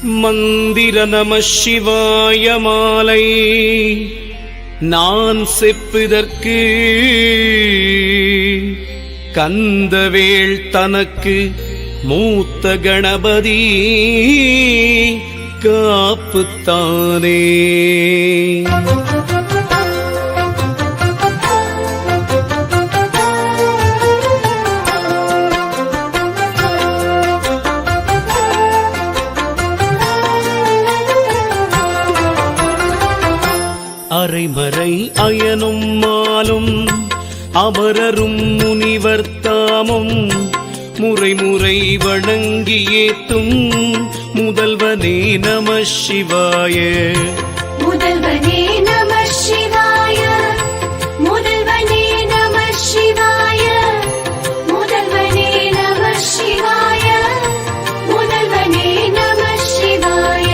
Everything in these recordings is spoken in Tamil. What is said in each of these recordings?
மந்திர நம சிவாய மாலை நான் செப்புதற்கு கந்தவேள் தனக்கு மூத்த கணபதி காப்புத்தானே. அரைமறை அயனும் மாலும் அமரரும் முனிவர் தாமும் முறைமுறை வணங்கி ஏத்தும் முதல்வனே நம சிவாய. முதல்வனே நம சிவாய, முதல்வனே நம சிவாய, முதல்வனே நம சிவாய, முதல்வனே நம சிவாய.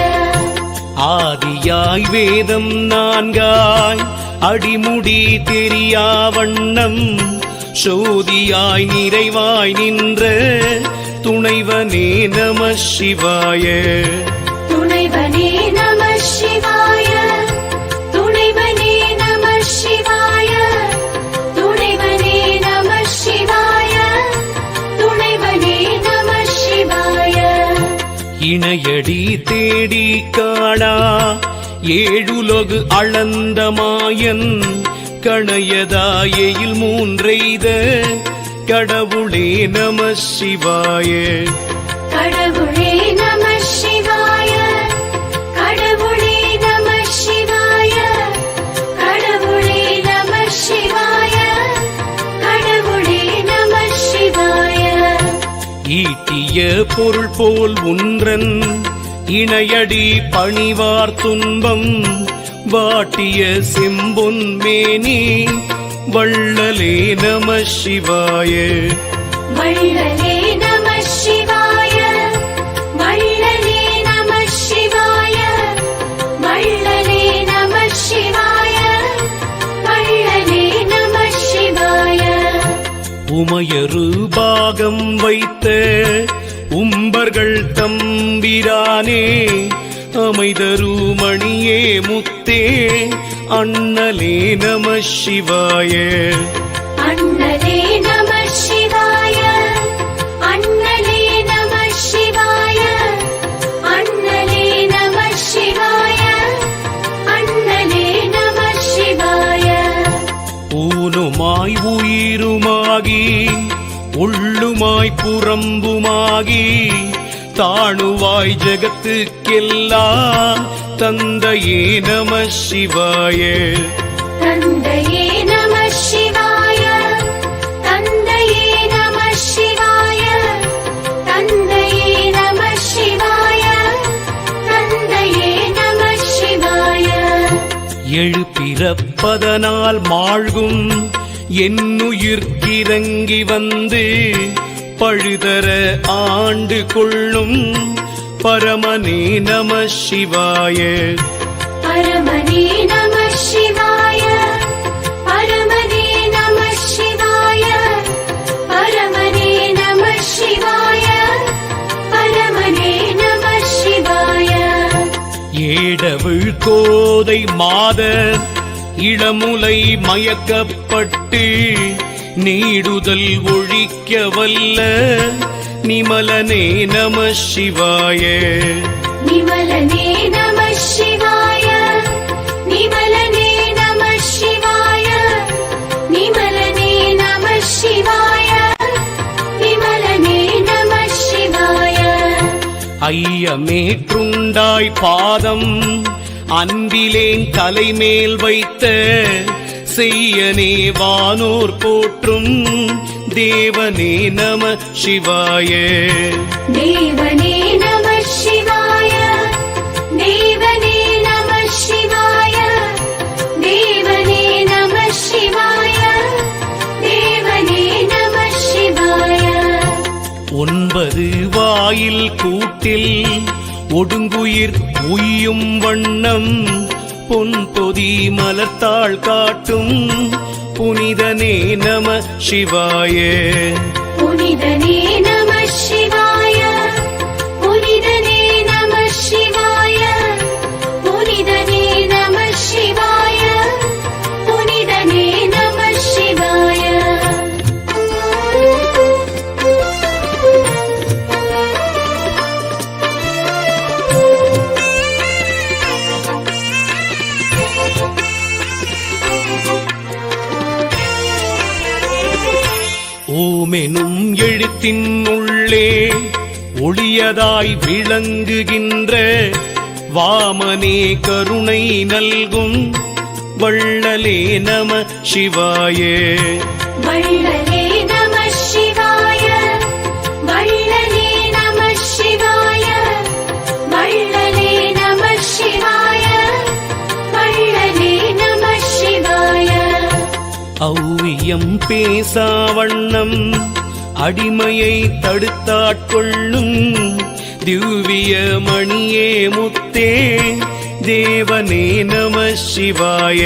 ஆதியாய் வேதம் நான்காய் அடிமுடி தெரியா வண்ணம் சோதியாய் நிறைவாய் நின்ற துணைவனே நம சிவாய. துணைவனே நம சிவாய, துணைவனே நம சிவாய, துணைவனே நம சிவாய, துணைவனே நம சிவாய. இணையடி தேடி காணா ஏழுலகு அளந்த மாயன் கணையதாயில் மூன்றெய்த கடவுளே நம சிவாய. கடவுளே நம சிவாய, கடவுளே நம சிவாய, கடவுளே நம சிவாய, கடவுளே நம சிவாய. ஈட்டிய பொருள் போல் ஒன்றன் இணையடி பணிவார் துன்பம் வாட்டிய செம்பொன் மேனி வள்ளலே நம சிவாய. வள்ளலே நம சிவாய, வள்ளலே நம சிவாய, வள்ளலே நம சிவாய, வள்ளலே நம சிவாய. உமையரு பாகம் வைத்த உம்பர்கள் தம்பிரானே அமைதரு மணியே முத்தே அண்ணலே நம சிவாய. அண்ணலே நம சிவாய, அண்ணலே நம சிவாய, அண்ணலே நம சிவாய, அண்ணலே நம சிவாய. ஊனுமாய் உயிருமாகி உள்ளுமாய் புறம்புமாகி தாணுவாய் ஜகத்துக்கெல்லாம் தந்தையே நம சிவாய. தந்தையே நம சிவாய, தந்தையே நம சிவாய, தந்தையே நம சிவாய, தந்தையே நம சிவாய. எழுப்பிறப்பதனால் மாழ்கும் என்னுயிர்க்கிறங்கி வந்து பழுதர ஆண்டு கொள்ளும் பரமனே நம சிவாய. பரமனே நம சிவாய, பரமனே நம சிவாய, பரமனே நம சிவாய, பரமனே நம சிவாய. ஏடவிழ் கோதை மாதர் இளமுலை மயக்கப்பட்டு நீடுதல் ஒழிக்க வல்ல நிமலனே நம சிவாய. நிமலனே நம சிவாய, நிமலனே நம சிவாய, நிமலனே நம சிவாய, நிமலனே நம சிவாய. ஐயமேற்றுண்டாய் பாதம் அன்பிலேன் தலைமேல் வைத்த செய்யனே வானோர் போற்றும் தேவனே நம சிவாய. தேவனே நம சிவாய, தேவனே நம சிவாய, தேவனே நம சிவாய, தேவனே நம சிவாய. 9 வாயில் கூட்டில் ஒடுங்குயிர் உய்யும் வண்ணம் பொன் பொதி மலர்த்தாள் காட்டும் புனிதனே நம சிவாய. புனிதனே நம சிவாய, புனிதனே நம சிவாய. உள்ளே ஒளியதாய் விளங்குகின்ற வாமனே கருணை நல்கும் வள்ளலே நம சிவாய. வள்ளலே நம சிவாய. வள்ளலே நம சிவாய. வள்ளலே நம சிவாய. வள்ளலே நம சிவாய. ஔவியம் பேசா வண்ணம் அடிமையை தடுத்தாட்கொள்ளும் திவ்ய மணியே முத்தே தேவனே நம சிவாய.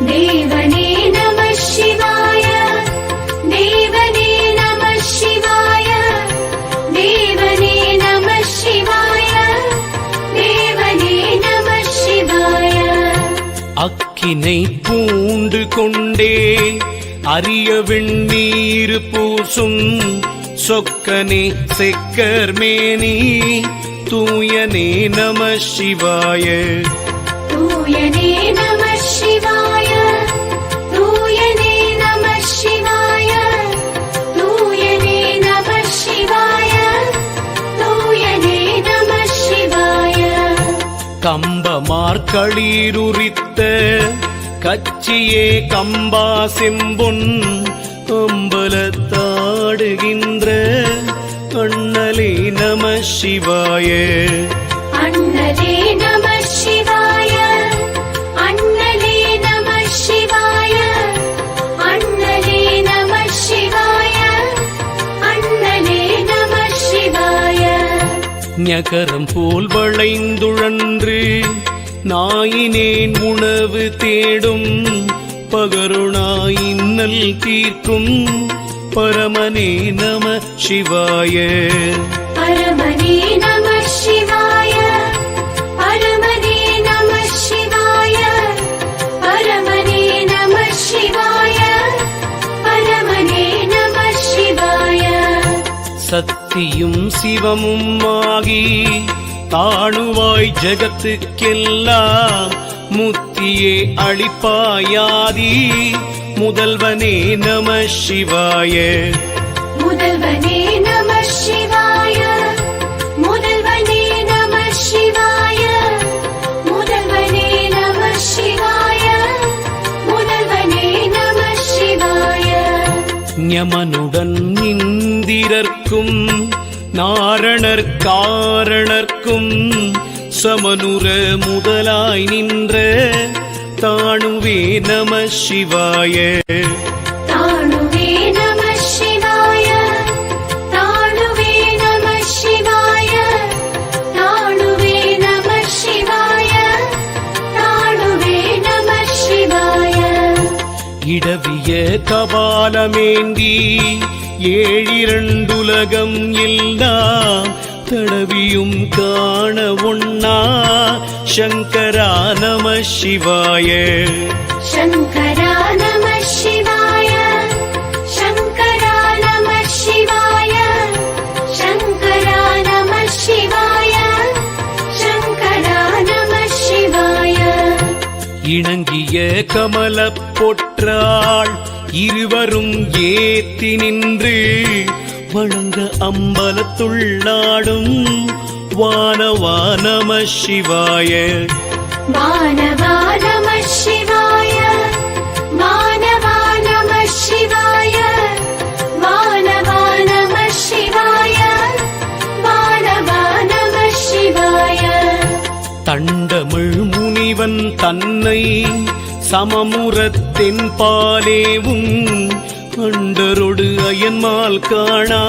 தேவனே நம சிவாய. தேவனே நம சிவாய. தேவனே நம சிவாய. தேவனே நம சிவாய. அக்கினை பூண்டு கொண்டே அரிய வெண்ணீர் பூசும் சொக்கனே செக்கர்மேனி தூயனே நம சிவாய. தூயனே நம சிவாய. தூயனே நம சிவாய. தூயனே நம சிவாய. தூயனே நம சிவாய. கம்பமார்களிருரித்த கச்சியே கம்பா செம்பொன் அம்பலத்தாடுகின்ற அண்ணலே நம சிவாய. அண்ணலே நம சிவாய. அண்ணலே நம சிவாய. அண்ணலே நம சிவாய. அண்ணலே நம சிவாய. ஞகரம் போல் வளைந்துழன்று நாயினேன் உணவு தேடும் பகருணாய் இன்னல் தீர்க்கும் பரமனே நம சிவாய. பரமனே நம சிவாய. பரமனே நம சிவாய. பரமனே நம சிவாய. பரமனே நம சிவாய. சத்தியும் சிவமும் ஆகி தாணுவாய் ஜகத்துக்கெல்லாம் முத்தியே அளிப்பாயாதி முதல்வனே நம சிவாய. முதல்வனே நம சிவாய. முதல்வனே நம சிவாய. முதல்வனே நம சிவாய. முதல்வனே நம சிவாய. ஞமனுடன் இந்திரர்க்கும் நாரணர் காரணர்க்கும் சமனுர முதலாய் நின்ற தாணுவே நம சிவாய. தாணுவே நம சிவாய. தாணுவே நம சிவாய. தாணுவே நம சிவாய. தாணுவே நம சிவாய. இடவிய கபாலமேந்தி ஏழிரண்டுலகம் எல்லாம் தடவியும் காண ஒண்ணா சங்கரா நம சிவாய. சங்கரா நம சிவாய. சங்கரா நம சிவாய. சங்கரா நம சிவாய. சங்கரா நம சிவாய. இணங்கிய கமலப் பொற்றாள் இருவரும் ஏத்தி நின்று வணங்க அம்பலத்துள்ளாடும் வானவா நம சிவாய. வானவா நம சிவாய. வானவா நம சிவாய. வானவா நம சிவாய. வானவா நம சிவாய. தண்டமிழ் முனிவன் தன்னை சமமுரத்தின் பாலேவும் அண்டரொடு அயன்மால் காணா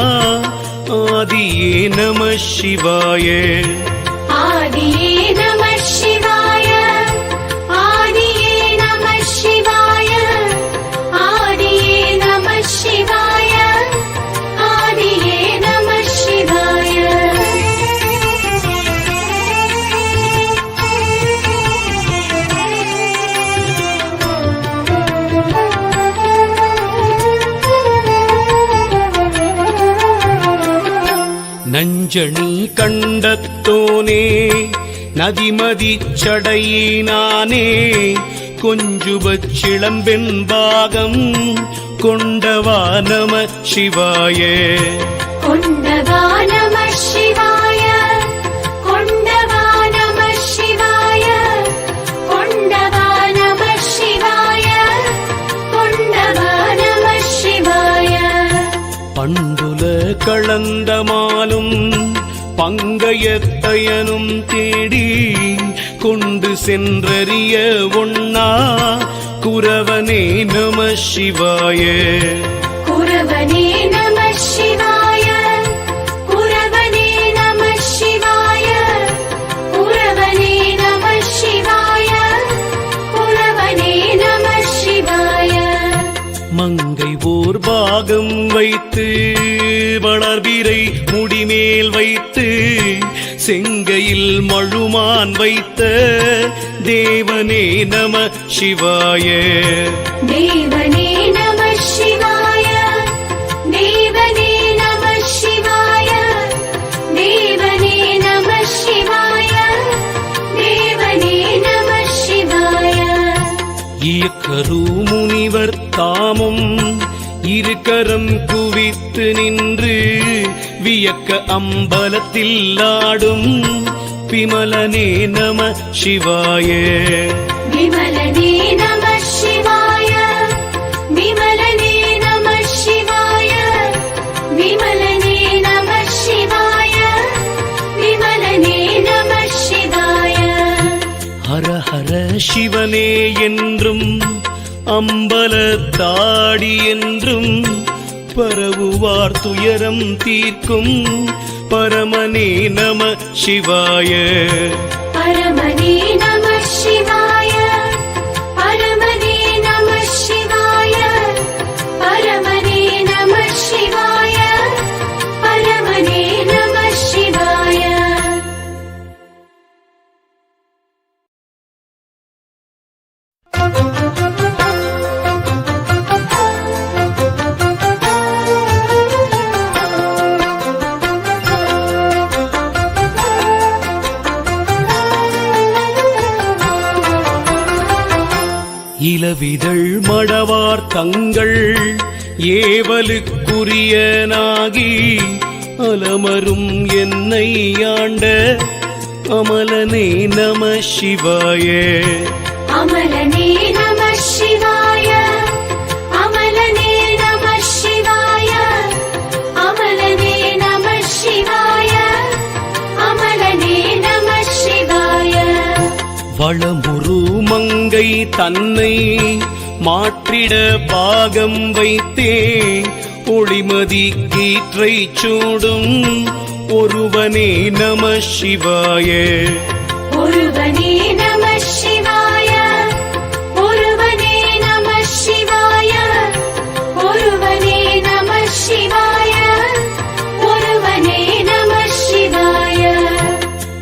ஆதியே நம சிவாய. ஆதியே நம சிவாய. ஆதியே நம சிவாய. ஆதியே நம சிவாய. ஆதியே நம சிவாய. நஞ்சணி கண்டத்தோனே நதிமதி சடையினானே கொஞ்சுபச் சிளம்பெண் பாகம் கொண்டவா நம சிவாய. கொண்டவா நம சிவாய. கொண்டவா நம சிவாய. கொண்டவா நம சிவாய. கொண்டவா நம சிவாய. பண்டுல களந்தமாலும் பங்கயத்தயனும் தேடி கொண்டு சென்றறிய ஒண்ணா குரவனே நம சிவாய. குரவனே நம சிவாய. குரவனே நம சிவாய. குரவனே நம சிவாய. குரவனே நம சிவாய. மங்கை ஓர் பாகம் வைத்து வளர்பிறை முடிமேல் வைத்து செங்கையில் மழுமான் வைத்த தேவனே நம சிவாய. தேவனே நம சிவாய. தேவனே நம சிவாய. தேவனே நம சிவாய. தேவனே நம சிவாய. இயக்கரு முனிவர் தாமும் இருக்கரம் குவித்து நின்று வியக்க அம்பலத்தில் ஆடும் விமலனே நம சிவாய. விமலனே நம சிவாய. விமலனே நம சிவாய. விமலனே நம சிவாய. விமலனே நம சிவாய. ஹர ஹர சிவனே என்றும் அம்பலத்தாடி என்றும் பரவுவார் துயரம் தீர்க்கும் பரமனே நம சிவாய. பரமனே நம சிவாய. பரமனே நம சிவாய. பரமனே நம சிவாய. பரமனே நம சிவாய. இளவிதழ் மடவார் தங்கள் ஏவலுக்குரியனாகி அலமரும் என்னை ஆண்ட அமலனே நம சிவாய. அமலனே நம சிவாய. அமலனே நம சிவாய. அமலனே நம சிவாய. அமலனே நம சிவாய. வளமுரு மங்கை தன்னை மாற்றிட பாகம் வைத்தே ஒளிமதி கீற்றை சூடும் ஒருவனே நம சிவாய. ஒருவனே நம சிவாய. ஒருவனே நம சிவாய. ஒருவனே நம சிவாய. ஒருவனே நம சிவாய.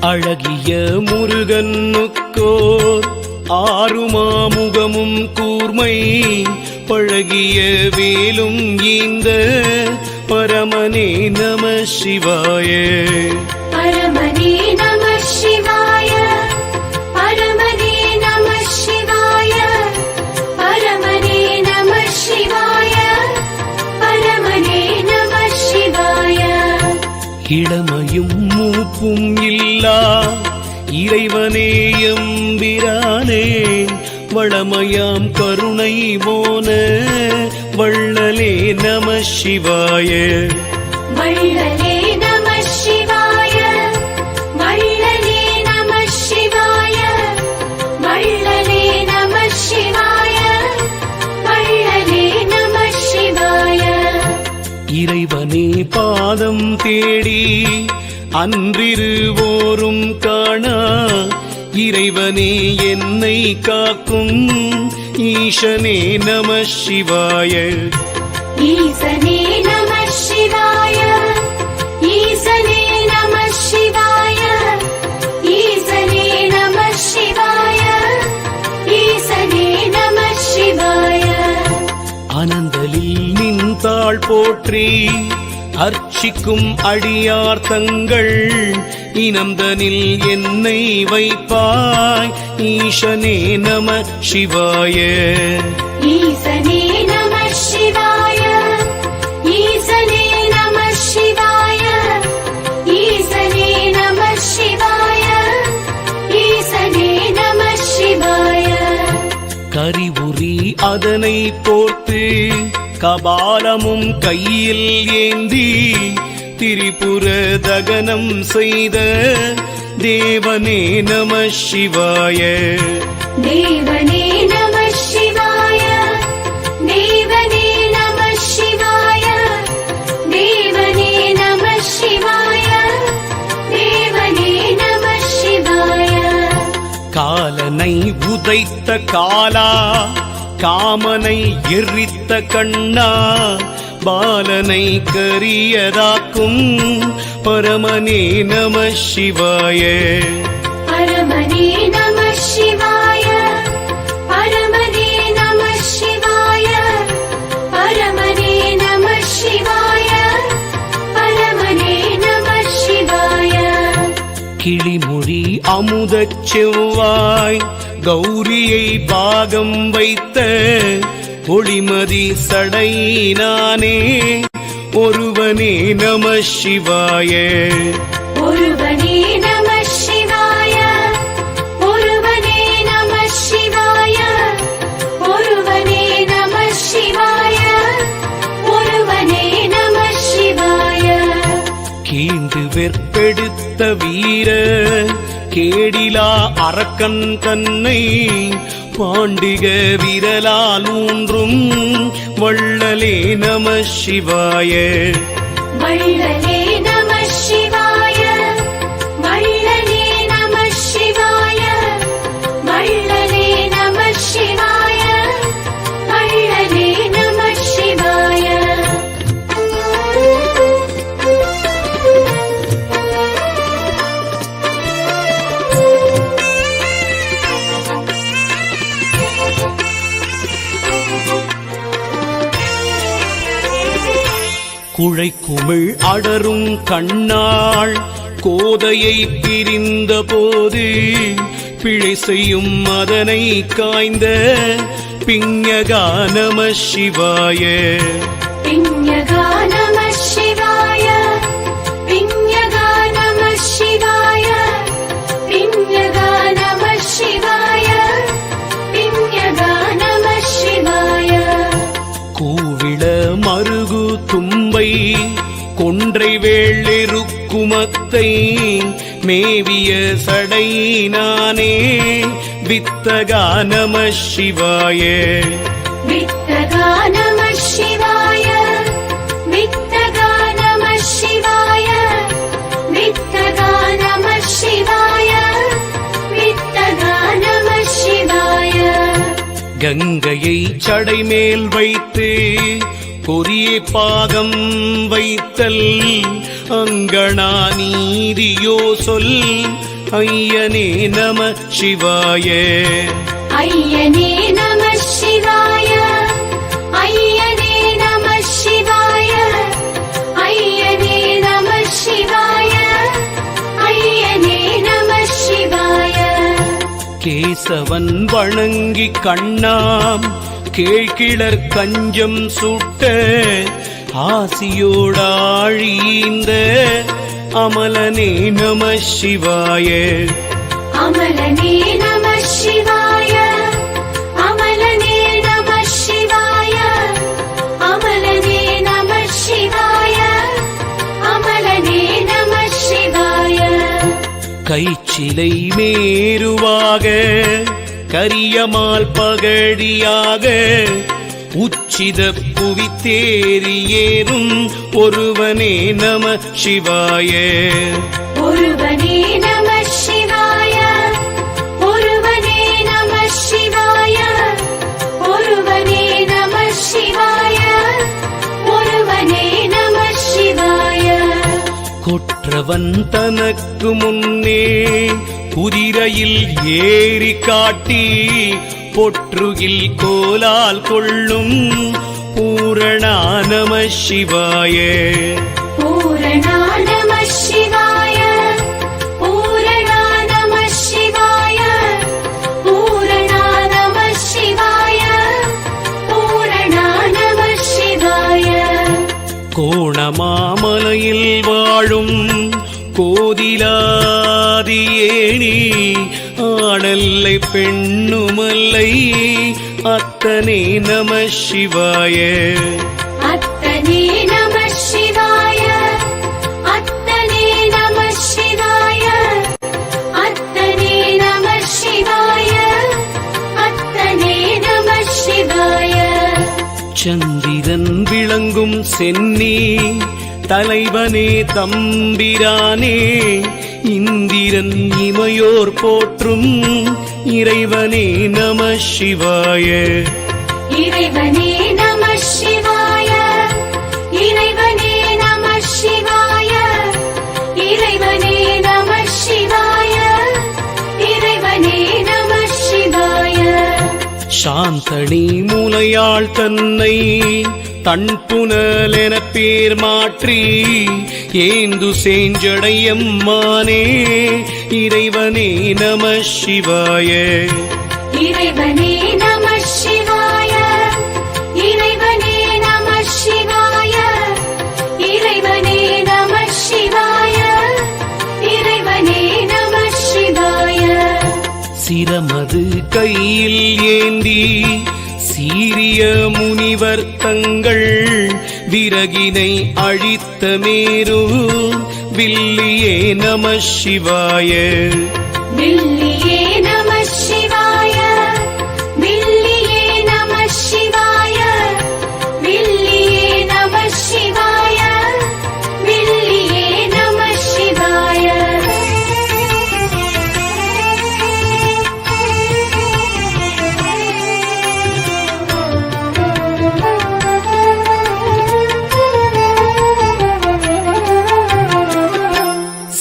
அழகிய முருகனுக்கோர் ஆறுமாமுகமும் கூர்மை பழகிய வேலும் ஈந்த பரமனே நம சிவாய. பரமனே நம சிவாய. பரமனே நம சிவாய. பரமனே நம சிவாய. பரமனே நம சிவாய. இளமையும் மூப்பும் இல்லா இறைவனே எம்பிரானே வளமயாம் கருணை மோன வள்ளலே நம சிவாய. வள்ளலே நம சிவாய. வள்ளலே நம சிவாய. வள்ளலே நம சிவாய. வள்ளலே நம சிவாய. இறைவனே பாதம் தேடி அன்றிருவோரும் காணா இறைவனே என்னை காக்கும் ஈசனே நம சிவாய. ஈசனே நம சிவாய. ஈசனே நம சிவாய. ஈசனே நம சிவாய. ஈசனே நம சிவாய. அனந்தலில் நின்றாள் போற்றி அர்ச்சிக்கும் அடியார் தங்கள் இனந்தனில் என்னை வைப்பாய் ஈசனே நம சிவாய. ஈசனே நம சிவாய. கரிவுரி அதனை போர்த்து கபாலமும் கையில் ஏந்தி திரிபுர தகனம் செய்த தேவனே நம சிவாய. தேவனே நம சிவாய. தேவனே நம சிவாய. தேவனே நம சிவாய. தேவனே நம சிவாய. காலனை உதைத்த காலா, காமனை எரித்த கண்ணா, பாலனை கரியதாக்கும் பரமனே நம சிவாய. பரமனே நம சிவாய. பரமனே நம சிவாய. பரமனே நம சிவாய. பரமனே நம சிவாய. கிளிமொழி அமுதச் செவ்வாய் கௌரியை பாகம் வைத்த ஒளிமதி சடையினானே ஒருவனே நம சிவாய. ஒருவனே நம சிவாய. ஒருவனே நம சிவாய. ஒருவனே நம சிவாய. ஒருவனே நம சிவாய. கீண்டு வெற்பெடுத்த வீர கேடிலா அரக்கன் தன்னை பாண்டிக விரலால் ஊன்றும் வள்ளலே நம சிவாய. வள்ளலே நம சிவாய. வள்ளலே நம சிவாய. வள்ளலே நம சிவாய. வள்ளலே நம சிவாய. குழைக்குமிழ் அடரும் கண்ணாள் கோதையை பிரிந்த போது பிழை செய்யும் அதனை காய்ந்த பிஞகா நம சிவாய. பிஞகா நம சிவாய. பிஞகா நம சிவாய. பிஞகா நம சிவாய. பிஞகா நம சிவாய. கூவிள மருகு தும்பை கொன்றை வேளிருக்குமத்தை மேவிய சடையினானே வித்தகா நம சிவாய. வித்தகா நம சிவாய. வித்தகா நம சிவாய. வித்தகா நம சிவாய. வித்தகா நம சிவாய. கங்கையை சடைமேல் வைத்து கொரிய பாகம் வைத்தல் அங்கணா நீதியோ சொல் ஐயனே நம சிவாய. ஐயனே நம சிவாய. ஐயனே நம சிவாய. ஐயனே நம சிவாய. ஐயனே நம சிவாய. கேசவன் வணங்கி கண்ணாம் கேழ்கிளர் கஞ்சம் சுட்ட ஆசியோடாழீந்த அமலனே நம சிவாய. அமலனே நம சிவாய. அமலனே நம சிவாய. அமலனே நம சிவாய. அமலனே நம சிவாய. கைச்சிலை மேருவாக கரியமால் பகடியாக உச்சித புவித்தேறியேறும் ஒருவனே நம சிவாய. ஒருவனே நம சிவாய. ஒருவனே நம சிவாய. ஒருவனே நம சிவாய. ஒருவனே நம சிவாய. கொற்றவன் தனக்கு முன்னே குதிரையில் ஏறி காட்டி பொற்றுகில் கோலால் கொள்ளும் பூரணா நம சிவாய. பூரணா நம சிவாய. பூரணா நம சிவாய. பூரணா நம சிவாய. பூரணா நம சிவாய. கோணமாமலையில் வாழும் கோதிலாதியேணி ஆடல்லை பெண்ணுமல்லை அத்தனே நம சிவாய. அத்தனே நம சிவாய. அத்தனே நம சிவாய. அத்தனே நம சிவாய. அத்தனே நம சிவாய. சந்திரன் விளங்கும் சென்னி தலைவனே தம்பிரானே, இந்திரன் இமையோர் போற்றும் இறைவனே நம சிவாய. இறைவனே நம சிவாய. இறைவனே நம சிவாய. இறைவனே நம சிவாய. இறைவனே நம சிவாய. சாந்தனி மூலையாள் தன்னை தன் புனலென பேர் மாற்றி ஏந்து சேஞ்சடையம்மானே, இறைவனே நம சிவாய. இறைவனே நம சிவாய. இறைவனே நம சிவாய. இறைவனே நம சிவாய. இறைவனே நம சிவாய. சிரமது கையில் ஏந்தி சீரிய முனிவர் தங்கள் விறகினை அழித்த மேரு வில்லியே நம சிவாய. வில்லியே நம சிவாய. வில்லியே நம சிவாய. வில்லியே நம சிவாய. வில்லியே நம சிவாய.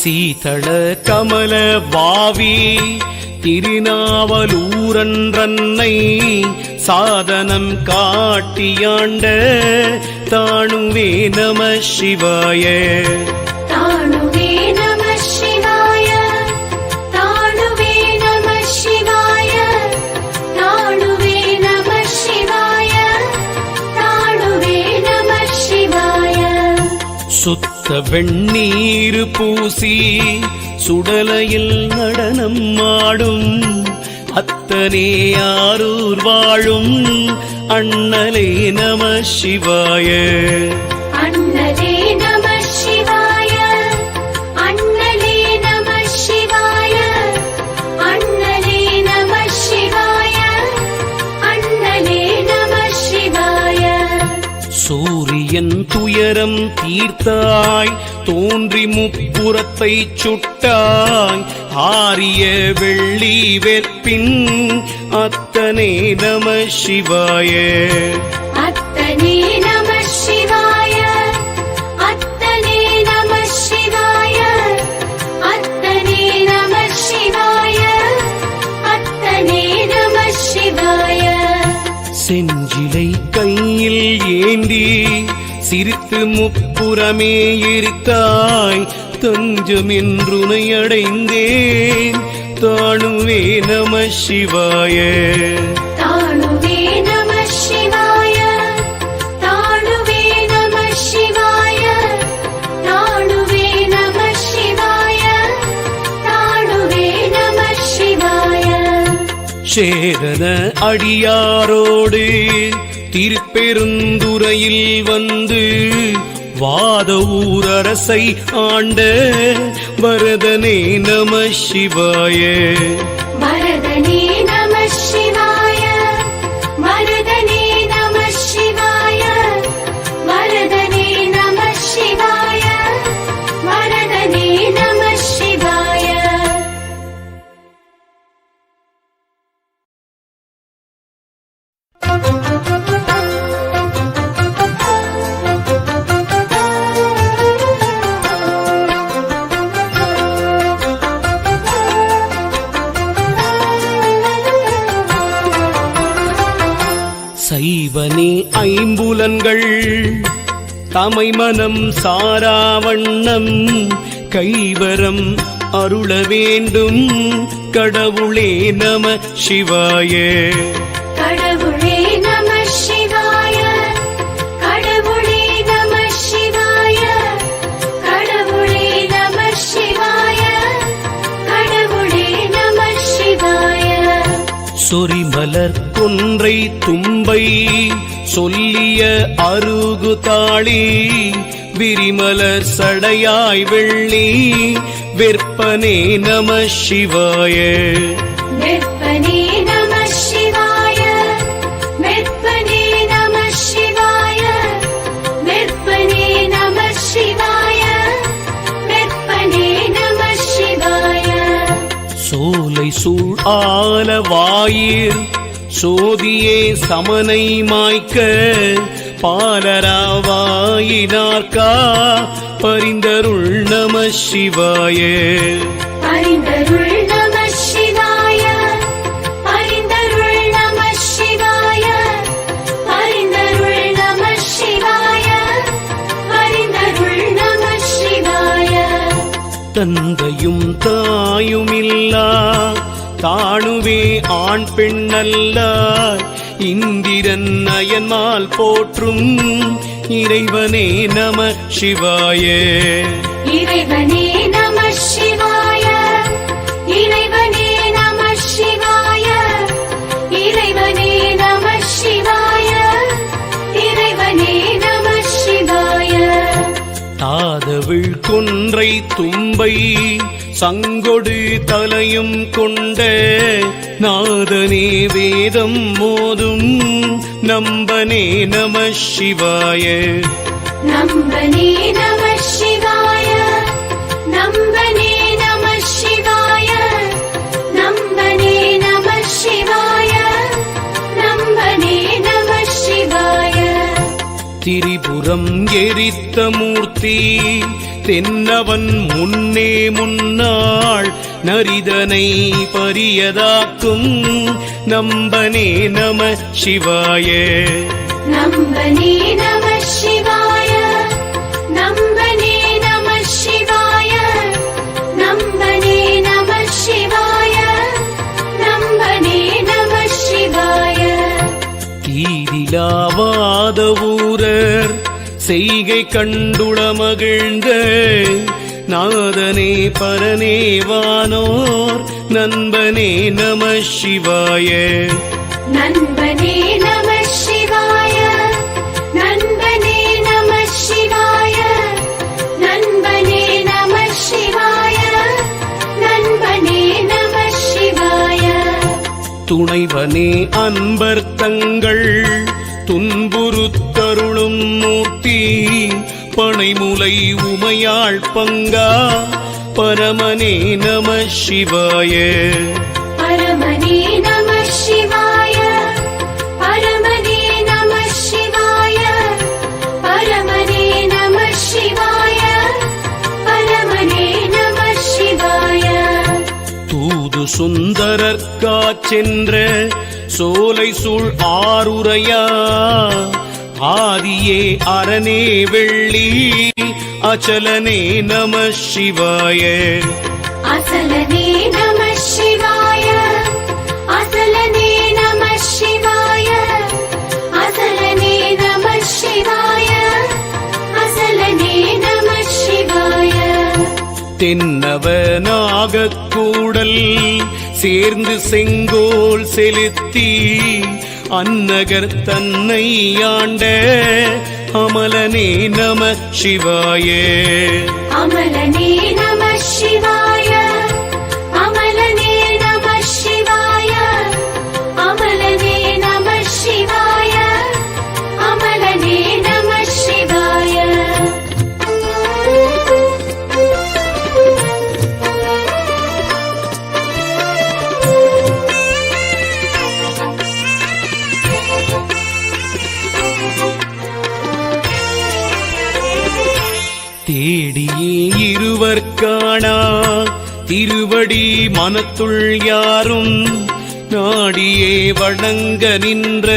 சீதள கமல வாவி திருநாவலூரன்றன்னை சாதனம் காட்டியாண்ட தாணுவே நம சிவாய. தாணுவே நம சிவாய. தாணுவே நம சிவாய. தாணுவே நம சிவாய. தாணுவே நம சிவாய. சுத்த வெண்ணீர் பூசி சுடலையில் நடனம் ஆடும் அத்தனே ஆரூர் வாழும் அண்ணலே நம சிவாய. அண்ணலே நம சிவாய. அண்ணலே நம சிவாய. அண்ணலே நம சிவாய. அண்ணலே நம சிவாய. சூரியன் துயரம் தீர்த்தாய் தோன்றி முப்புறத்தை சுட்டாய் ஆரிய வெள்ளி வெற்பின் அத்தனே நம சிவாய. அத்தனே நம சிவாய. அத்தனே நம சிவாய. அத்தனே நம சிவாய. அத்தனே நம சிவாய. செஞ்சிலை கையில் ஏந்தி சிரித்து முப்புறமே எரித்தாய் தஞ்சமென்றுனை அடைந்தேன் தாணுவே நம சிவாய. தாணுவே நம சிவாய. தாணுவே நம சிவாய. தாணுவே நம சிவாய. தாணுவே நம சிவாய. சேரன அடியாரோடு திருப்பெருந்துறையில் வந்து வாத ஊரரசை ஆண்ட வரதனே நம சிவாய. வரதனே நம சிவாய. வரதனே நம சிவாய. வரதனே நம சிவாய. வரதனே நம சிவாய. சைவனே ஐம்புலன்கள் தமை மனம் சாராவண்ணம் கைவரம் அருள வேண்டும் கடவுளே நம சிவாய. கடவுளே நம சிவாய. கடவுளே நம சிவாய. கடவுளே நம சிவாய. கடவுளே நம சிவாய. சொரிமலர் கொன்றை தும்பை சொல்லிய அருகு தாளி விரிமலர் சடையாய் வெள்ளி வெற்பனே நம சிவாய. வெற்பனே நம சிவாய. வெற்பனே நம சிவாய. வெற்பனே நம சிவாய. வெற்பனே நம சிவாய. சோலை சூழ் ஆலவாயிர் சோதியே சமனை மாய்க்க பாலராவாயினார்கா பரிந்தருள் நம சிவாய. பரிந்தருள் நம சிவாய. பரிந்தருள் நம சிவாய. பரிந்தருள் நம சிவாய. பரிந்தருள் நம சிவாய. தந்தையும் தாயுமில்லா தாணுவே ஆண் பெண்ணல்லார் இந்திரன் அயன்மால் போற்றும் இறைவனே நம சிவாய. இறைவனே நம சிவாய. இறைவனே நம சிவாய. இறைவனே நம சிவாய. இறைவனே நம சிவாய. தாதவிழ் கொன்றை தும்பை சங்கொடு தலையும் கொண்ட நாதனே வேதம் மோதும் நம்பனே நம சிவாய. நம்பனே நம சிவாய. நம்பனே நம சிவாய. நம்பனே நம சிவாய. நம்பனே நம சிவாய. திரிபுரம் எரித்த மூர்த்தி தென்னவன் முன்னே முன்னாள் நரிதனை பரியதாக்கும் நம்பனே நம சிவாய. நம்பனே நம சிவாய. நம்பனே நம சிவாய. நம்பனே நம சிவாய. நம்பனே நம சிவாய. தீதிலாவாத ஊரர் செய்கை கண்டுள மகிழ்ந்த நாதனே பரனே வானோர் நண்பனே நம சிவாய. நண்பனே நம சிவாய. நண்பனே நம சிவாய. நண்பனே நம சிவாய. நண்பனே நம சிவாய. துணைவனே அன்பர் தங்கள் துன்புறுத்தருளும் மூர்த்தி பனைமுலை உமையாள் பங்கா பரமனே நம சிவாய. பரமனே நம சிவாய. பரமனே நம சிவாய. பரமனே நம சிவாய. பரமனே நம சிவாய. தூது சுந்தரர்காச் சென்ற சோலை சூழ் ஆருரையா ஆதியே அரணே வெள்ளி அச்சலனே நம சிவாய. அசலனே நம சிவாய. அசலனே நம சிவாய. அசலனே நம சிவாய. அசலனே நம சிவாய. தென்னவனாகக் கூடல் சேர்ந்து செங்கோல் செலுத்தி அன்னகர் தன்னை ஆண்ட அமலனே நம சிவாய. அமலனே நம சிவாய. அமலனே நம சிவாய. அமலனே நம சிவாய. அமலனே நம சிவாய. தேடியே இருவர் காணா திருவடி மனத்துள் யாரும் நாடியே வணங்க நின்ற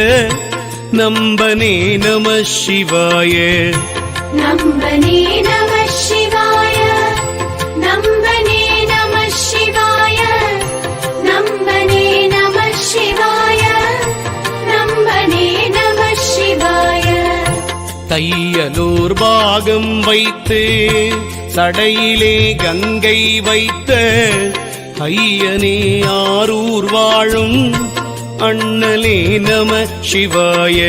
நம்பனே நம சிவாய. நம்பனே நம சிவாய. நம்பனே நம சிவாய. நம்பனே நம சிவாய. நம்பனே நம சிவாய. தையலூர் பாகம் வைத்து சடையிலே கங்கை வைத்த ஐயனே ஆரூர் வாழும் அண்ணலே நம சிவாய.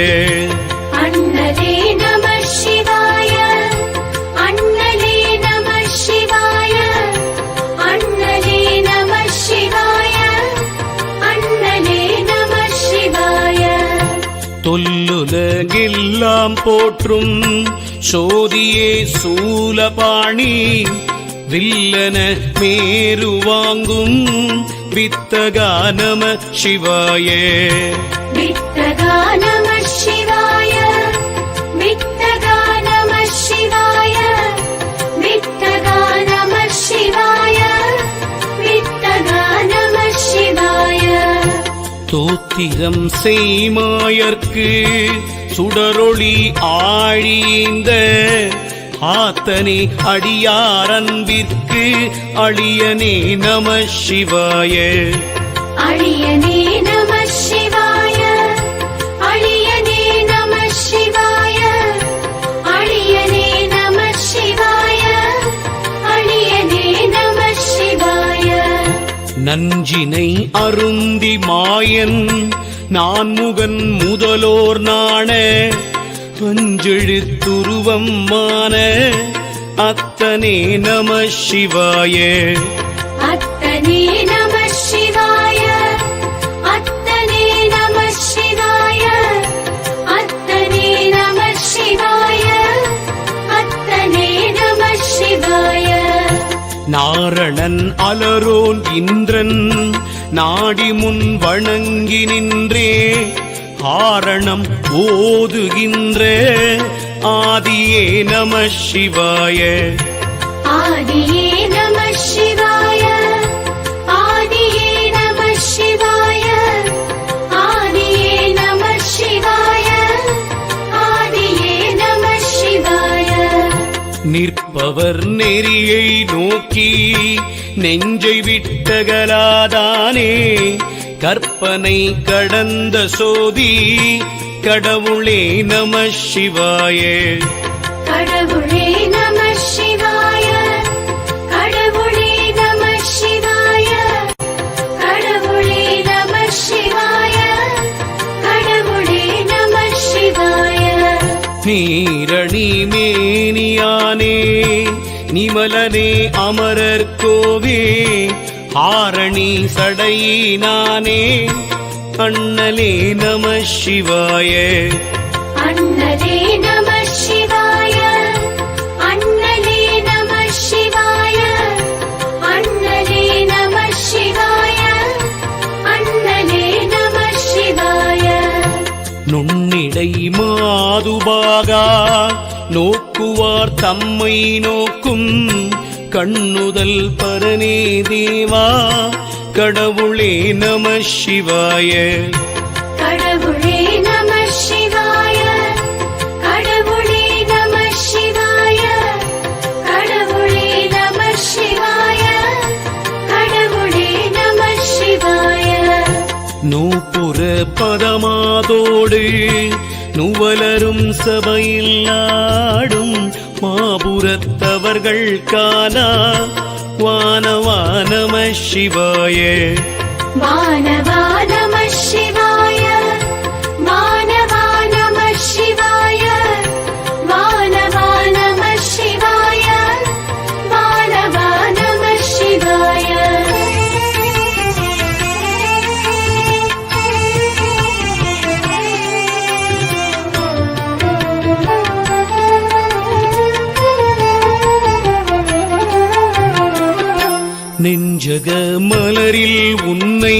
அண்ணலே நம சிவாய. அண்ணலே நம சிவாய. அண்ணலே நம சிவாய. அண்ணலே நம சிவாய. தொல்லுலகெல்லாம் போற்றும் சோதியே சூலபாணி வில்லன மேரு வாங்கும் வித்தகா நம சிவாய. வித்தகா நம சிவாய. வித்தகா நம சிவாய. வித்தகா நம சிவாய. வித்தகா நம சிவாய. தோத்திரம் செய்மாயர்க்கு சுடரொளி ஆழிந்த ஆத்தனே அடியாரன்பிற்கு அழியனே நம சிவாய. அழியனே நம சிவாய. அழியனே நம சிவாய. அழியனே நம சிவாய. அழியனே நம சிவாய. நஞ்சினை அருந்தி மாயன் நான்முகன் முதலோர் நாண அஞ்செழுத்துருவம் மான அத்தனே நம சிவாய. அத்தனே நம சிவாய. அத்தனே நம சிவாய. அத்தனே நம சிவாய. அத்தனே நம சிவாய. நாரணன் அலரோன் இந்திரன் நாடி முன் வணங்கி நின்றே ஆரணம் ஓதுகின்ற ஆதியே நம சிவாய. ஆதியே நம சிவாய. ஆதியே நம சிவாய. ஆதியே நம சிவாய. ஆதியே நம சிவாய. நிற்பவர் நெறியை நோக்கி நெஞ்சை விட்டகலாதானே கற்பனை கடந்த சோதி கடவுளே நம சிவாய. கடவுளே நம சிவாய. கடவுளே நம சிவாய. கடவுளே நம சிவாய. கடவுளே நம சிவாய. நீரணி மேனியானே நிமலனே அமரர் கோவே ஆரணி சடையினானே அண்ணலே நம சிவாய. அண்ணலே நம சிவாய. அண்ணலே நம சிவாய. அண்ணலே நம சிவாய. அண்ணலே நம சிவாய. நுண்ணிடை மாதுபாகா நோக்குவார் தம்மை நோக்கும் கண்ணுதல் பரனே தேவா கடவுளே நம சிவாய. கடவுளே நம சிவாய. கடவுளே நம சிவாய. கடவுளே நம சிவாய. கடவுளே நம சிவாய. நூப்புற பதமாதோடு நுவலரும் சபையில் ஆடும் மாபுரத்தவர்கள் காலா வானவா நம சிவாய. வானவா நம சிவாய. வானவா நம சிவாய. வானவா நம சிவாய. வானவா நம சிவாய. நெஞ்சக மலரில் உன்னை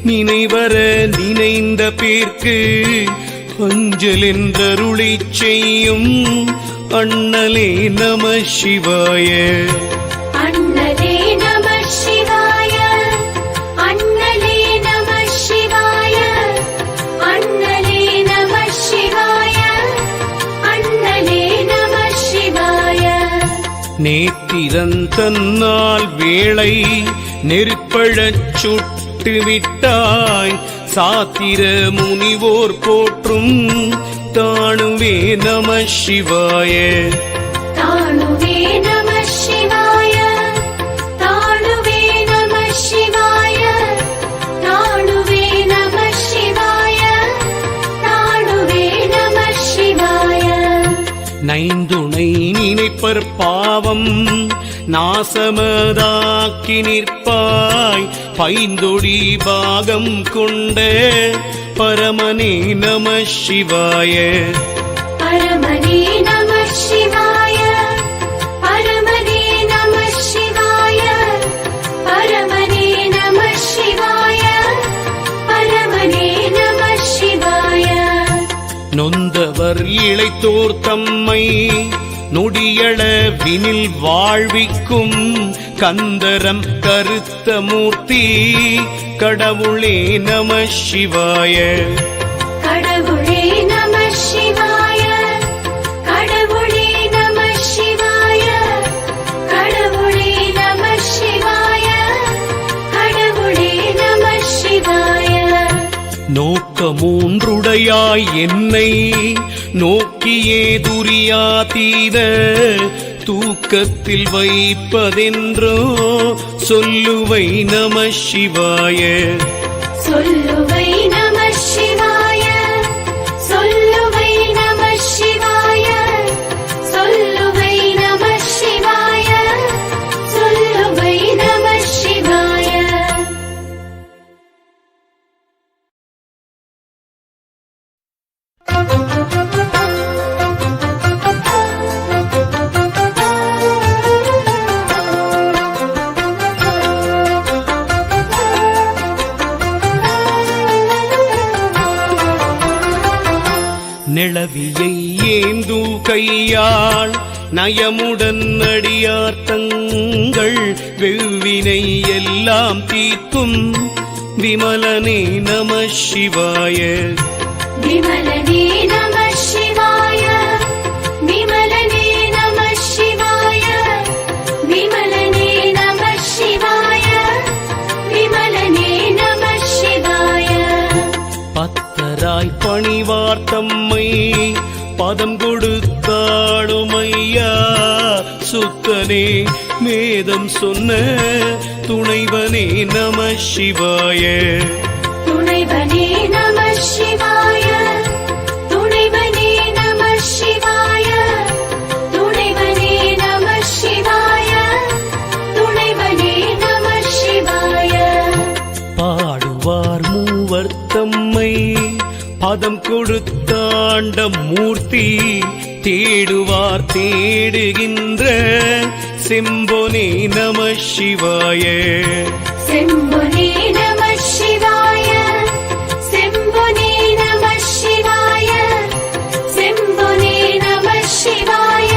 நினைவர நினைந்த பேர்க்கு அஞ்சல் என்றருளிச் செய்யும் அண்ணலே நம சிவாய. அண்ணலே நம சிவாய. அண்ணலே நம சிவாய. அண்ணலே நம சிவாய. அண்ணலே நம சிவாய. நேத்திரந்தன்னால் வேளை நெருப்பழச் சுட்டு விட்டாய் சாத்திர முனிவோர் போற்றும் தாணுவே நம சிவாய. தாணுவே நம சிவாய. தாணுவே நம சிவாய. தாணுவே நம பாவம் நாசமதாக்கி நிற்பாய் பைந்தொடி பாகம் கொண்ட பரமனே நம சிவாய. பரமனே நம சிவாய. பரமனே நம சிவாய. பரமனே நம சிவாய. பரமனே நம சிவாய. நொந்தவர் இளைத்தோர் தம்மை நொடியளவினில் வாழ்விக்கும் கந்தரம் கருத்த மூர்த்தி கடவுளே நம சிவாய. கடவுளே நம சிவாய. கடவுளே நம சிவாய. கடவுளே நம சிவாய. கடவுளே நம சிவாய. நோக்கமூன்றுடையாய் என்னை நோக்கியே துரியாதீத தூக்கத்தில் வைப்பதென்றோ சொல்லுவை நம சிவாய. சொல்லுவை நம சிவாய. சொல்லுவை நம சிவாய. சொல்லுவை நம சிவாய. சொல்லுவை நம சிவாய. நிலவியை ஏந்து கையாள் நயமுடன் அடியார் தங்கள் வெவ்வினை எல்லாம் தீர்க்கும் விமலனே நம சிவாய. விமலனே நம சிவாய. விமலனே நம சிவாய. விமலனே நம சிவாய. விமலனே நம சிவாய. பத்தராய் பணிவார் தம்மை பதம் கொடுத்தாடுமையா சுத்தனே மேதம் சொன்ன துணைவனே நம சிவாய. துணைவனே நம சிவாய. துணைவனே நம சிவாய. துணைவனே நம சிவாய. துணைவனே நம சிவாய. பாடுவார் மூவர் தம்மை பதம் கொடுத்தாண்ட மூர்த்தி தேடுவார் தேடுகின்ற செம்பொனே நம சிவாய. செம்பொனே நம சிவாய. செம்பொனே நம சிவாய. செம்பொனே நம சிவாய.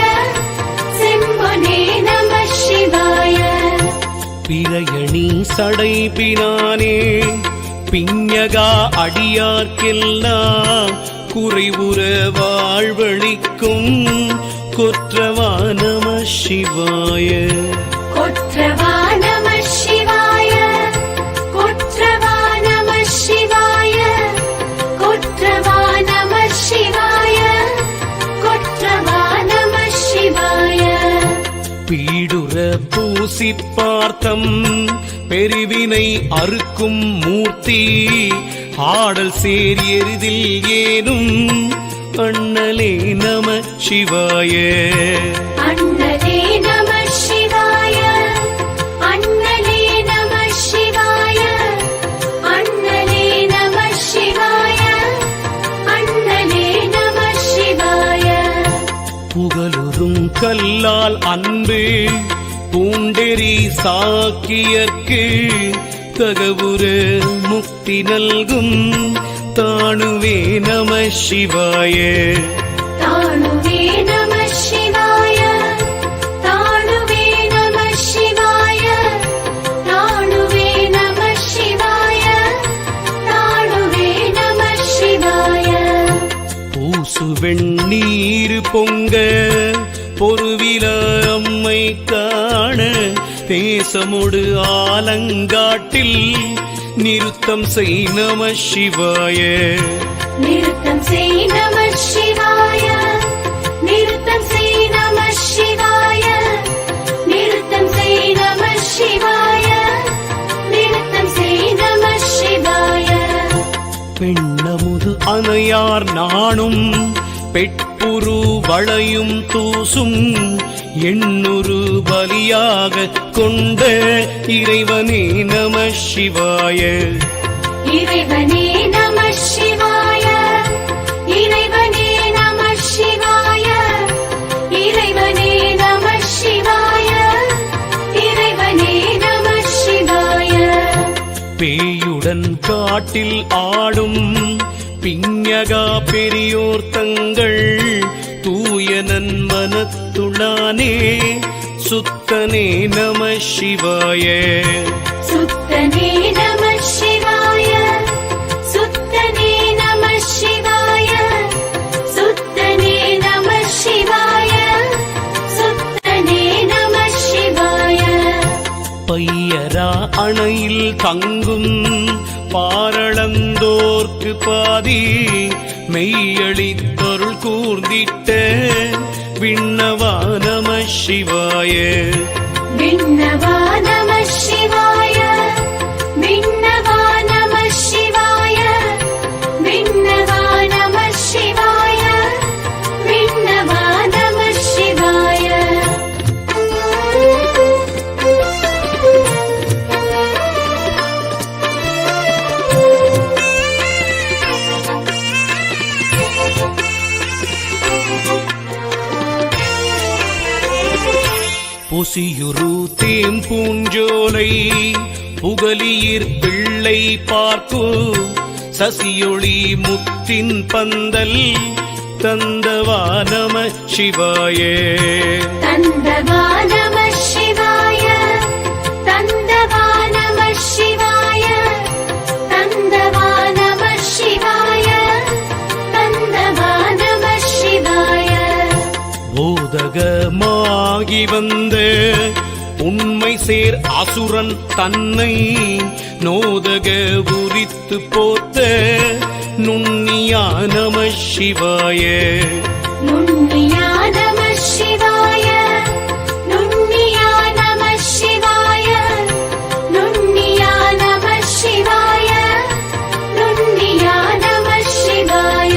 செம்பொனே நம சிவாய. பிரயணி சடைபினானே பிஞகா அடியார்க்கெல்லாம் குறைவுற வாழ்வழிக்கும் கொற்றவா நம சிவாய. கொற்றவா நம சிவாய. கொற்றவா நம சிவாய. கொற்றவா நம சிவாய. கொற்றவா நம சிவாய. பீடுற பூசி பார்த்தம் பெருவினை அறுக்கும் மூர்த்தி ஆடல் சேர் எரிதில் ஏனும் அண்ணலே நம சிவாய. அண்ணலே நம சிவாய. அண்ணலே நம சிவாய. அண்ணலே நம சிவாய. அண்ணலே நம சிவாய. புகழுறும் கல்லால் அன்பு பூண்டெறி சாக்கியர்க்கு தகவுற முக்தி நல்கும் தாணுவே நம சிவாய. தாணுவே நம சிவாய. தாணுவே நம சிவாய. தாணுவே நம சிவாய. தாணுவே நம சிவாய. பூசு வெண்ணீர் பொங்க பொருவில அம்மை காண தேசமொடு ஆலங்காட்டில் நிறுத்தம் செய் நம சிவாய. நிறுத்தம் செய் நம சிவாய. நிறுத்தம் செய் நம சிவாய. நிறுத்தம் செய் நம சிவாய. நிறுத்தம் செய் நம சிவாய. பெண்ணமுது அணையார் நாணும் பெட்புரு வளையும் தூசும் எண்ணூறு பலியாக கொண்ட இறைவனே நம சிவாய. இறைவனே நம சிவாய. இறைவனே நம சிவாய. இறைவனே நம சிவாய. இறைவனே நம சிவாய. பேயுடன் காட்டில் ஆடும் பிஞகா பெரியோர் தங்கள் தூய நன்மனத்துளானே சுத்தனே நம சிவாய. சுத்தனே நம சிவாய. சுத்தனே நம சிவாய. சுத்தனே நம சிவாய. சுத்தனே நம சிவாய. பையரா அணையில் தங்கும் பாரளந்தோர்க்கு பாதி மெய்யளித்தொருள் கூர்ந்திட்ட விண்ணவா நம சிவாய. விண்ணவா நம சிவாய. விண்ணவா நம சிவாய. விண்ணவா நம சிவாய. விண்ணவா நம சிவாய. பொசியுரு தேம்பூஞ்சோலை புகலியிற் பிள்ளை பார்க்கு சசியொளி முத்தின் பந்தல் தந்தவா நம சிவாய. தந்தவா நம சிவாய. தந்தவா நம சிவாய. தந்தவா நம சிவாய. தந்தவா நம சிவாய. போதகமாகி வந்த உண்மை சேர் அசுரன் தன்னை நோதக உரித்து போத்த நுண்ணியா நம சிவாய. நுண்ணியா நம சிவாய. நுண்ணியா நம சிவாய. நுண்ணியா நம சிவாய. நுண்ணியா நம சிவாய.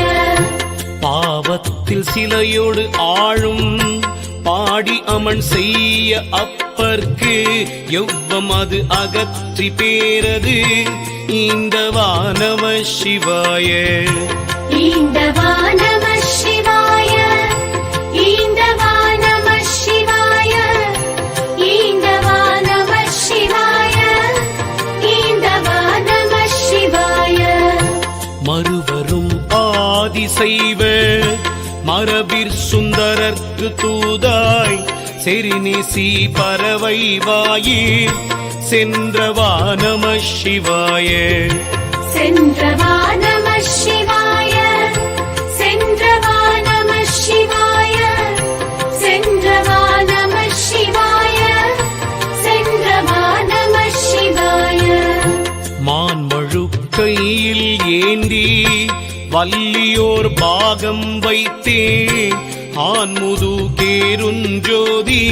பாவத்தில் சிலையோடு ஆழும் பாடி அமன் செய்ய அப்பர்க்கு எவ்வம் அது அகற்றி பேரது ஈந்தவா நம சிவாய. ஈந்தவா நம சிவாய. ஈந்தவா நம சிவாய. ஈந்தவா நம சிவாய. ஈந்தவா நம சிவாய. மறுவரும் ஆதிசைவ மரபிற் சுந்தரர்க்கு தூதாய் செரிநெசி பறவை வாயிற் சென்றவா நம சிவாய. சென்றவா நம சிவாய. சென்றவா நம சிவாய. சென்றவா நம சிவாய. சென்றவா நம சிவாய. மான்மழு கையில் ஏந்தி வல்லியோர் பாகம் வைத்தே ஆன்முது கேருஞ்சோதி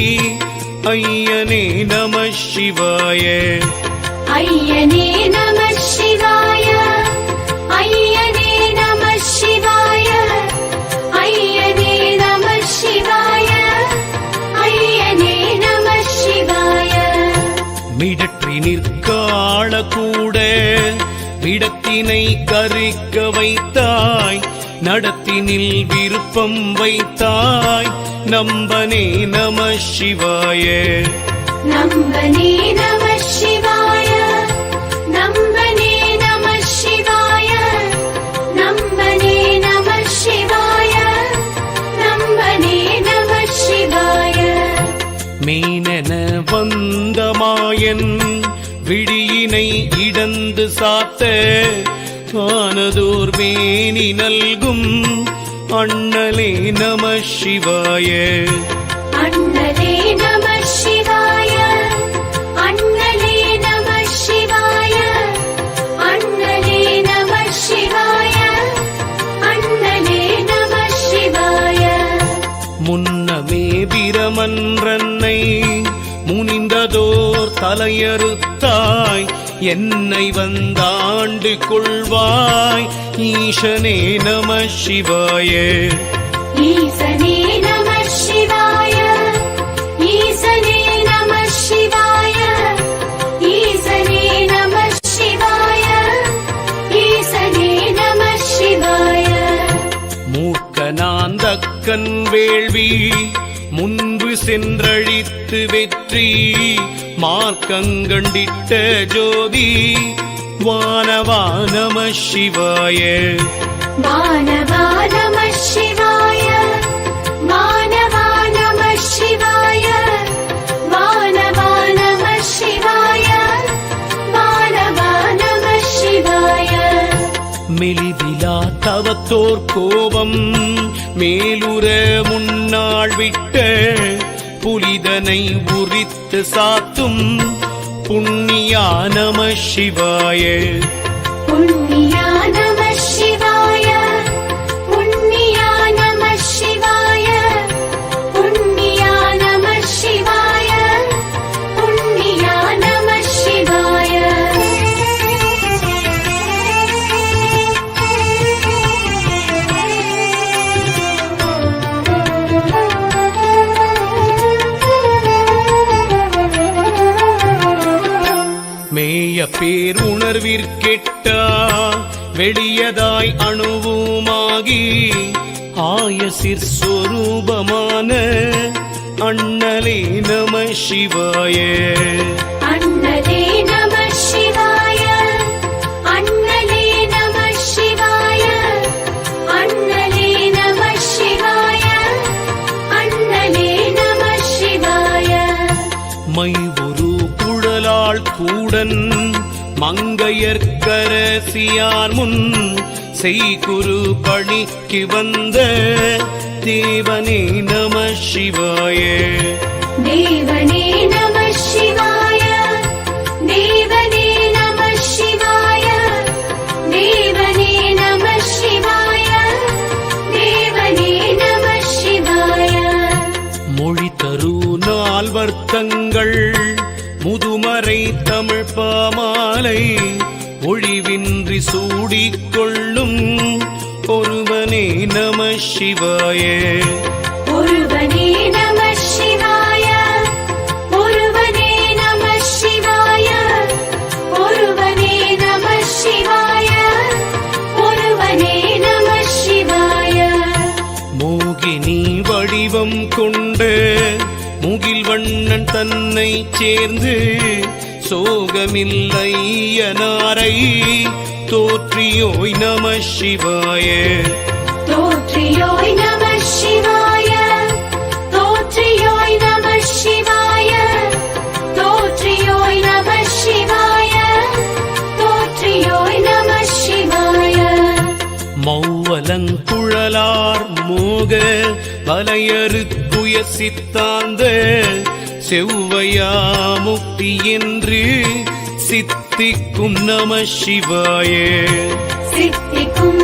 ஐயனே நம சிவாய. ஐயனே நம சிவாய. ஐயனே நம சிவாய. ஐயனே நம சிவாய. ஐயனே நம சிவாய. மிடற்றி நிற்காள கூட விடத்தினை கரிக்க வைத்தாய் நடத்தினில் விருப்பம் வைத்தாய் நம்பனே நம சிவாய. நம்பனே நம சிவாய. நம்பனே நம சிவாய. நம்பனே நம சிவாய. நம்பனே நம சிவாய. மீனென வந்த மாயன் விழியினை இடந்து சாத்த ஆனதோர் மேனி நல்கும் அண்ணலே நம சிவாய. அண்ணலே நம சிவாய. அண்ணலே நம சிவாய. அண்ணலே நம சிவாய. அண்ணலே நம சிவாய. முன்னமே பிரமன்றன்னை முனிந்ததோர் தலையறுத்தாய் என்னை வந்தாண்டு கொள்வாய் ஈசனே நம சிவாய. ஈசனே நம சிவாய. முருகன் வேள்வி முன்பு சென்றழித்து வெற்றி மார்க்கங்கண்டிட்ட ஜோதி வானவா நம சிவாய வானவா நம சிவாய வானவா நம சிவாய வானவா நம சிவாய வானவா நம சிவாய மெலிதிலா தவத்தோர் கோபம் மேலுற முன்னாள் விட்ட புலிதனை உரித்து சாத்தும் புண்ணியா நம சிவாய புண்ணியா நம சிவாய புண்ணியா நம சிவாய புண்ணியா நம சிவாய புண்ணியா நம சிவாய மேய பேர் உணர்விற்கெட்டா வெளியதாய் அணுவுமாகி ஆயசிற் சொரூபமான அண்ணலே நம சிவாய அண்ணலே நம சிவாய அண்ணலே நம சிவாய அண்ணலே நம சிவாய அண்ணலே நம சிவாய மை ஒரு குழலாள் கூடன் மங்கையர்க்கரசியார் முன் செய்குரு பணிக்கு வந்த தேவனே நம சிவாய தேவனே நம சிவாய தேவனே நம சிவாய தேவனே நம சிவாய தேவனே நம சிவாய மொழி தரு நால்வர்த்தங்கள் முதுமறை தமிழ் பாமாலை ஒழிவின்றி சூடிக்கொள்ளும் ஒருவனே நம சிவாய ஒருவனே நம சிவாய ஒருவனே நம சிவாய ஒருவனே நம சிவாய ஒருவனே நம சிவாய மோகினி வடிவம் கொண்ட முகில் வண்ணன் தன்னை சேர்ந்து சோகமில்லையனாரை தோற்றியோய் நம சிவாய தோற்றியோய் நம சிவாய தோற்றியோய் நம சிவாய தோற்றியோய் நம சிவாய தோற்றியோய் நம சிவாய மௌவலங்குழலார் மோக வலையறுக்குய சித்தாந்த செவ்வையா முக்தி என்று சித்திக்கும் நம சிவாய சித்திக்கும்